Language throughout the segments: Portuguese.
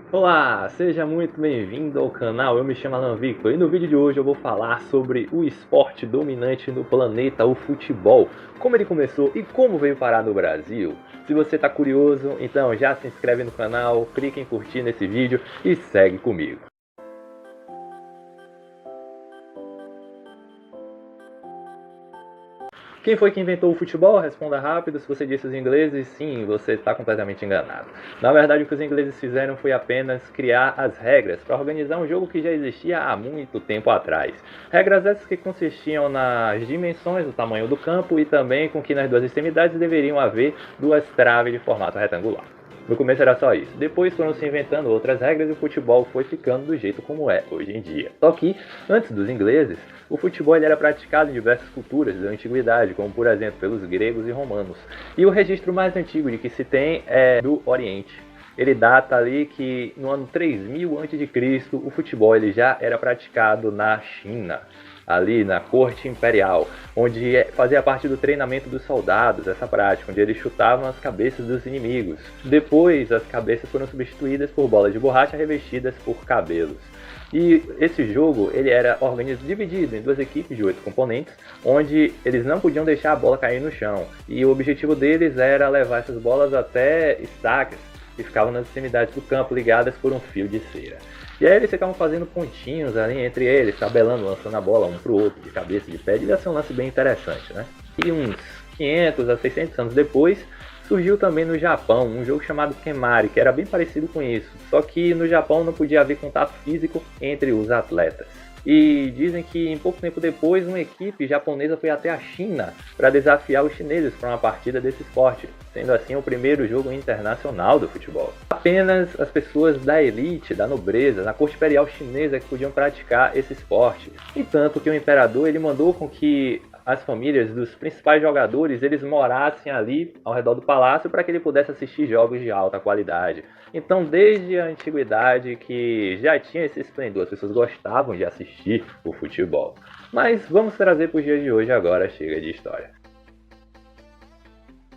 Olá, seja muito bem-vindo ao canal, eu me chamo Alan Victor e no vídeo de hoje eu vou falar sobre o esporte dominante no planeta, o futebol, como ele começou e como veio parar no Brasil. Se você está curioso, então já se inscreve no canal, clique em curtir nesse vídeo e segue comigo. Quem foi que inventou o futebol? Responda rápido. Se você disse os ingleses, sim, você está completamente enganado. Na verdade, o que os ingleses fizeram foi apenas criar as regras para organizar um jogo que já existia há muito tempo atrás. Regras essas que consistiam nas dimensões do tamanho do campo e também com que nas duas extremidades deveriam haver duas traves de formato retangular. No começo era só isso, depois foram se inventando outras regras e o futebol foi ficando do jeito como é hoje em dia. Só que, antes dos ingleses, o futebol ele era praticado em diversas culturas da antiguidade, como por exemplo pelos gregos e romanos. E o registro mais antigo de que se tem é do Oriente. Ele data ali que no ano 3000 a.C. o futebol ele já era praticado na China, ali na corte imperial, onde fazia parte do treinamento dos soldados, essa prática, onde eles chutavam as cabeças dos inimigos. Depois, as cabeças foram substituídas por bolas de borracha revestidas por cabelos. E esse jogo ele era dividido em duas equipes de 8 componentes, onde eles não podiam deixar a bola cair no chão. E o objetivo deles era levar essas bolas até estacas, que ficavam nas extremidades do campo, ligadas por um fio de cera. E aí eles ficavam fazendo pontinhos ali entre eles, tabelando, lançando a bola um pro outro, de cabeça, de pé. Devia ser um lance bem interessante, né? E uns 500 a 600 anos depois, surgiu também no Japão um jogo chamado Kemari, que era bem parecido com isso. Só que no Japão não podia haver contato físico entre os atletas. E dizem que em pouco tempo depois uma equipe japonesa foi até a China para desafiar os chineses para uma partida desse esporte, sendo assim o primeiro jogo internacional do futebol. Apenas as pessoas da elite, da nobreza, na corte imperial chinesa que podiam praticar esse esporte. E tanto que o imperador ele mandou com que as famílias dos principais jogadores eles morassem ali ao redor do palácio para que ele pudesse assistir jogos de alta qualidade. Então, desde a antiguidade que já tinha esse esplendor, as pessoas gostavam de assistir o futebol. Mas vamos trazer para os dias de hoje agora, chega de história.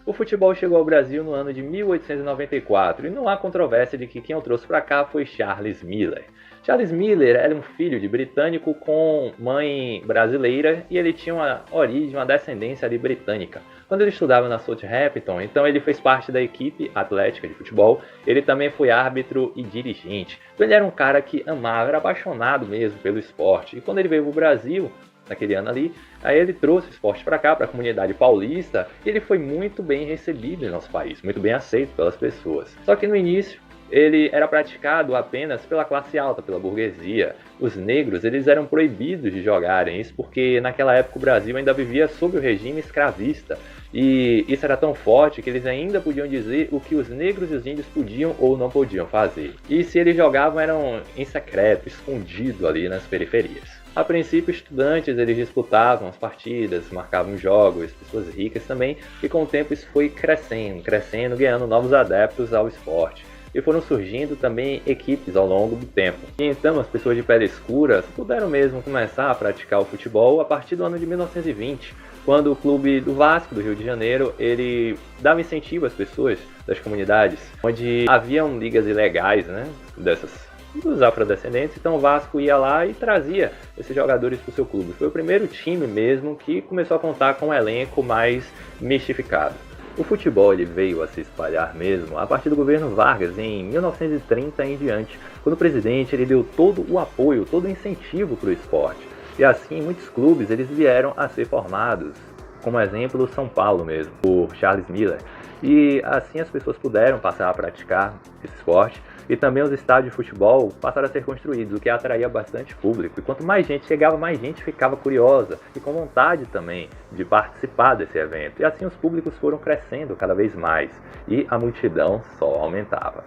O futebol chegou ao Brasil no ano de 1894 e não há controvérsia de que quem o trouxe para cá foi Charles Miller. Charles Miller era um filho de britânico com mãe brasileira e ele tinha uma origem, uma descendência ali britânica. Quando ele estudava na Southampton, então ele fez parte da equipe atlética de futebol, ele também foi árbitro e dirigente. Então ele era um cara que amava, era apaixonado mesmo pelo esporte. E quando ele veio para o Brasil, naquele ano ali, aí ele trouxe o esporte para cá, para a comunidade paulista, e ele foi muito bem recebido em nosso país, muito bem aceito pelas pessoas. Só que no início, ele era praticado apenas pela classe alta, pela burguesia. Os negros eles eram proibidos de jogarem, isso porque naquela época o Brasil ainda vivia sob o regime escravista. E isso era tão forte que eles ainda podiam dizer o que os negros e os índios podiam ou não podiam fazer. E se eles jogavam eram em secreto, escondido ali nas periferias. A princípio, estudantes eles disputavam as partidas, marcavam jogos, pessoas ricas também, e com o tempo isso foi crescendo, ganhando novos adeptos ao esporte. E foram surgindo também equipes ao longo do tempo. E então as pessoas de pele escura puderam mesmo começar a praticar o futebol a partir do ano de 1920, quando o clube do Vasco do Rio de Janeiro ele dava incentivo às pessoas das comunidades, onde haviam ligas ilegais, né, dos afrodescendentes, então o Vasco ia lá e trazia esses jogadores para o seu clube. Foi o primeiro time mesmo que começou a contar com um elenco mais mistificado. O futebol ele veio a se espalhar mesmo a partir do governo Vargas em 1930 em diante, quando o presidente ele deu todo o apoio, todo o incentivo para o esporte. E assim muitos clubes eles vieram a ser formados, como exemplo o São Paulo mesmo, por Charles Miller. E assim as pessoas puderam passar a praticar esse esporte e também os estádios de futebol passaram a ser construídos, o que atraía bastante público. E quanto mais gente chegava, mais gente ficava curiosa e com vontade também de participar desse evento. E assim os públicos foram crescendo cada vez mais e a multidão só aumentava.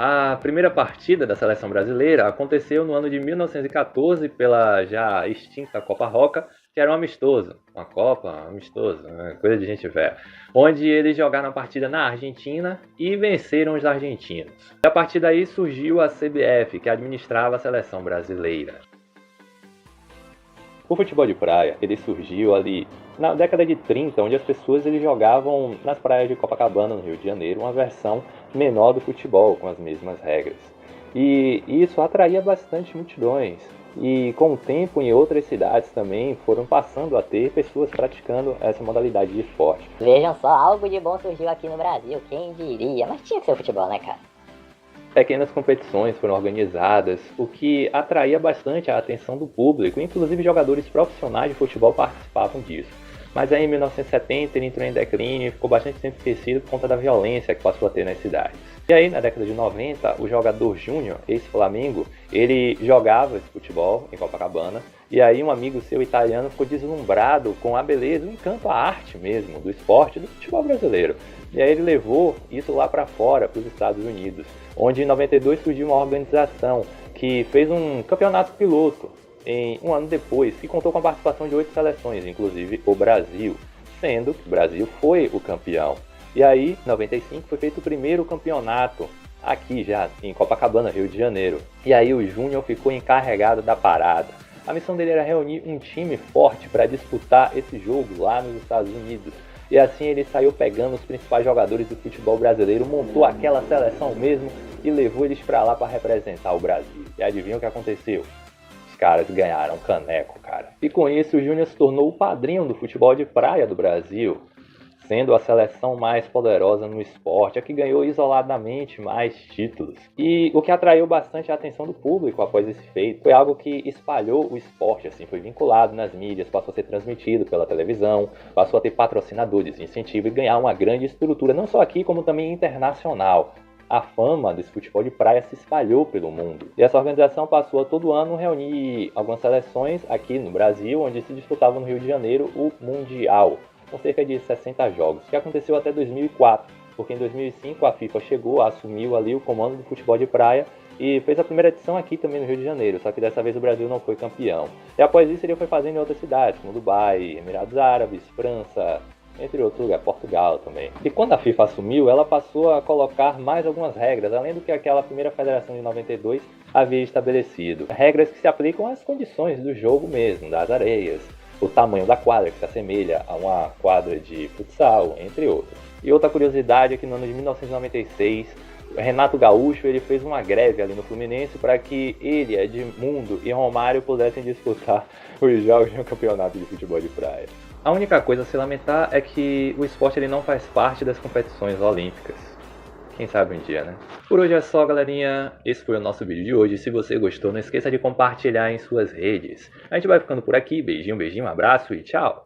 A primeira partida da seleção brasileira aconteceu no ano de 1914 pela já extinta Copa Roca, que era um amistoso, uma Copa amistosa, coisa de gente velha, onde eles jogaram a partida na Argentina e venceram os argentinos. E a partir daí surgiu a CBF, que administrava a seleção brasileira. O futebol de praia, ele surgiu ali na década de 30, onde as pessoas eles jogavam nas praias de Copacabana, no Rio de Janeiro, uma versão menor do futebol, com as mesmas regras. E isso atraía bastante multidões. E com o tempo, em outras cidades também foram passando a ter pessoas praticando essa modalidade de esporte. Vejam só, algo de bom surgiu aqui no Brasil, quem diria? Mas tinha que ser o futebol, né, cara? Pequenas competições foram organizadas, o que atraía bastante a atenção do público, inclusive jogadores profissionais de futebol participavam disso. Mas aí em 1970 ele entrou em declínio e ficou bastante tempo esquecido por conta da violência que passou a ter nas cidades. E aí na década de 90, o jogador Júnior, ex-Flamengo, ele jogava esse futebol em Copacabana, e aí um amigo seu italiano ficou deslumbrado com a beleza, o encanto, a arte mesmo do esporte do futebol brasileiro. E aí ele levou isso lá para fora, para os Estados Unidos, onde em 92 surgiu uma organização que fez um campeonato piloto em um ano depois, que contou com a participação de 8 seleções, inclusive o Brasil, sendo que o Brasil foi o campeão. E aí, em 95, foi feito o primeiro campeonato aqui já, em Copacabana, Rio de Janeiro. E aí o Júnior ficou encarregado da parada. A missão dele era reunir um time forte para disputar esse jogo lá nos Estados Unidos. E assim ele saiu pegando os principais jogadores do futebol brasileiro, montou aquela seleção mesmo e levou eles para lá para representar o Brasil. E adivinha o que aconteceu? Os caras ganharam caneco, cara. E com isso o Júnior se tornou o padrinho do futebol de praia do Brasil, sendo a seleção mais poderosa no esporte, a que ganhou isoladamente mais títulos. E o que atraiu bastante a atenção do público após esse feito foi algo que espalhou o esporte, assim, foi vinculado nas mídias, passou a ser transmitido pela televisão, passou a ter patrocinadores, incentivo e ganhar uma grande estrutura, não só aqui como também internacional. A fama desse futebol de praia se espalhou pelo mundo. E essa organização passou a todo ano reunir algumas seleções aqui no Brasil, onde se disputava no Rio de Janeiro o Mundial, com cerca de 60 jogos, que aconteceu até 2004, porque em 2005 a FIFA chegou, assumiu ali o comando do futebol de praia e fez a primeira edição aqui também no Rio de Janeiro, só que dessa vez o Brasil não foi campeão. E após isso ele foi fazendo em outras cidades, como Dubai, Emirados Árabes, França, entre outros lugares, Portugal também. E quando a FIFA assumiu, ela passou a colocar mais algumas regras, além do que aquela primeira federação de 92 havia estabelecido. Regras que se aplicam às condições do jogo mesmo, das areias, o tamanho da quadra, que se assemelha a uma quadra de futsal, entre outros. E outra curiosidade é que no ano de 1996, Renato Gaúcho ele fez uma greve ali no Fluminense para que ele, Edmundo e Romário pudessem disputar os jogos de um campeonato de futebol de praia. A única coisa a se lamentar é que o esporte ele não faz parte das competições olímpicas. Quem sabe um dia, né? Por hoje é só, galerinha. Esse foi o nosso vídeo de hoje. Se você gostou, não esqueça de compartilhar em suas redes. A gente vai ficando por aqui. Beijinho, beijinho, um abraço e tchau!